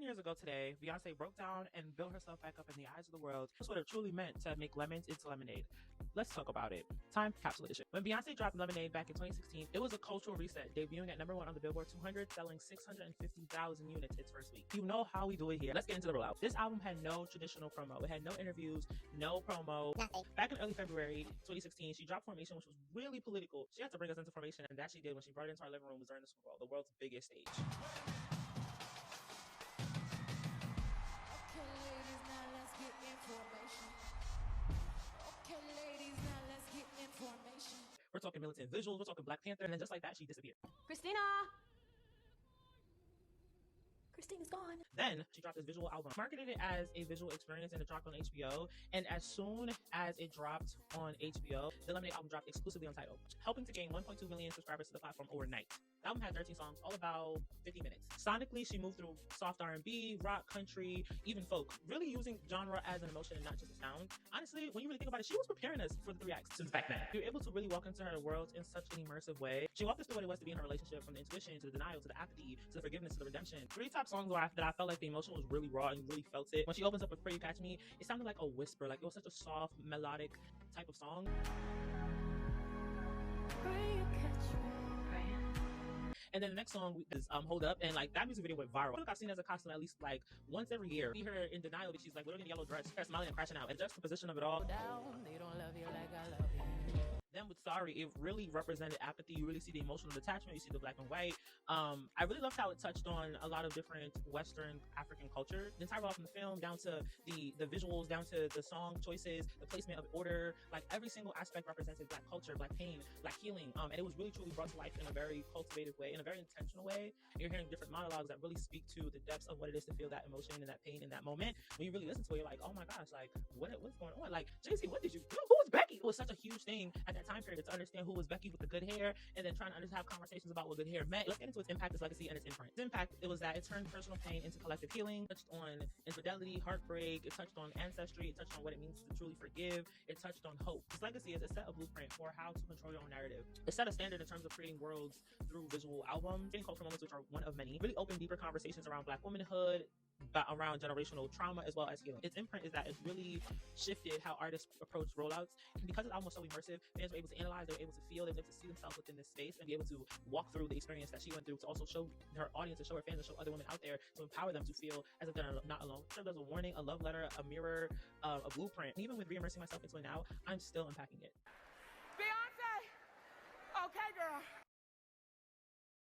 years ago today, Beyoncé broke down and built herself back up in the eyes of the world. That's what it truly meant to make lemons into lemonade. Let's talk about it. Time capsule edition. When Beyoncé dropped Lemonade back in 2016, it was a cultural reset, debuting at #1 on the Billboard 200, selling 650,000 units its first week. You know how we do it here. Let's get into the rollout. This album had no traditional promo. It had no interviews, no promo. Nothing. Back in early February 2016, she dropped Formation, which was really political. She had to bring us into Formation, and that she did when she brought it into our living room was during the Super Bowl, the world's biggest stage. We're talking militant visuals, we're talking Black Panther, and then just like that, she disappeared. Christina's gone. Then she dropped this visual album, marketed it as a visual experience, and it dropped on HBO. And as soon as it dropped on HBO, the Lemonade album dropped exclusively on Tidal, helping to gain 1.2 million subscribers to the platform overnight. The album had 13 songs, all about 50 minutes. Sonically, she moved through soft R&B, rock, country, even folk, really using genre as an emotion and not just a sound. Honestly, when you really think about it, she was preparing us for the 3 acts since back then. You're able to really walk into her world in such an immersive way. She walked us through what it was to be in her relationship, from the intuition to the denial to the apathy to the forgiveness to the redemption. 3 top songs that I felt like the emotion was really raw and you really felt it. When she opens up with Pray You Catch Me, it sounded like a whisper, like it was such a soft, melodic type of song. Pray you catch me. And then the next song is Hold Up, and like that music video went viral. I've seen it as a costume at least like once every year. See her in denial, but she's like literally in a yellow dress, her smiling and crashing out. And just the position of it all. They don't love you like I love you. Then with Sorry, it really represented apathy. You really see the emotional detachment. You see the black and white. I really loved how it touched on a lot of different Western African culture. The entire from the film down to the visuals, down to the song choices, the placement of order, like every single aspect represented Black culture, Black pain, Black healing. And it was really truly brought to life in a very cultivated way, in a very intentional way. And you're hearing different monologues that really speak to the depths of what it is to feel that emotion and that pain in that moment. When you really listen to it, you're like, oh my gosh, like what's going on? Like, JC, what did you do? Who was Becky? It was such a huge thing at that time period to understand who was Becky with the good hair, and then trying to have conversations about what good hair meant. Let's get into its impact, its legacy, and its imprint. Its impact, it was that it turned personal pain into collective healing. It touched on infidelity, heartbreak. It touched on ancestry. It touched on what it means to truly forgive. It touched on hope. Its legacy is a set of blueprint for how to control your own narrative. It set a standard in terms of creating worlds through visual albums, creating cultural moments, which are one of many. Really open, deeper conversations around Black womanhood, around generational trauma, as well as healing. Its imprint is that it really shifted how artists approach rollouts. And because the album was so immersive, fans were able to analyze, they were able to feel, they were able to see themselves within this space and be able to walk through the experience that she went through, to also show her audience, to show her fans, to show other women out there, to empower them to feel as if they're not alone. It served as a warning, a love letter, a mirror, a blueprint. And even with re-immersing myself into it now, I'm still unpacking it. Beyonce! Okay, girl.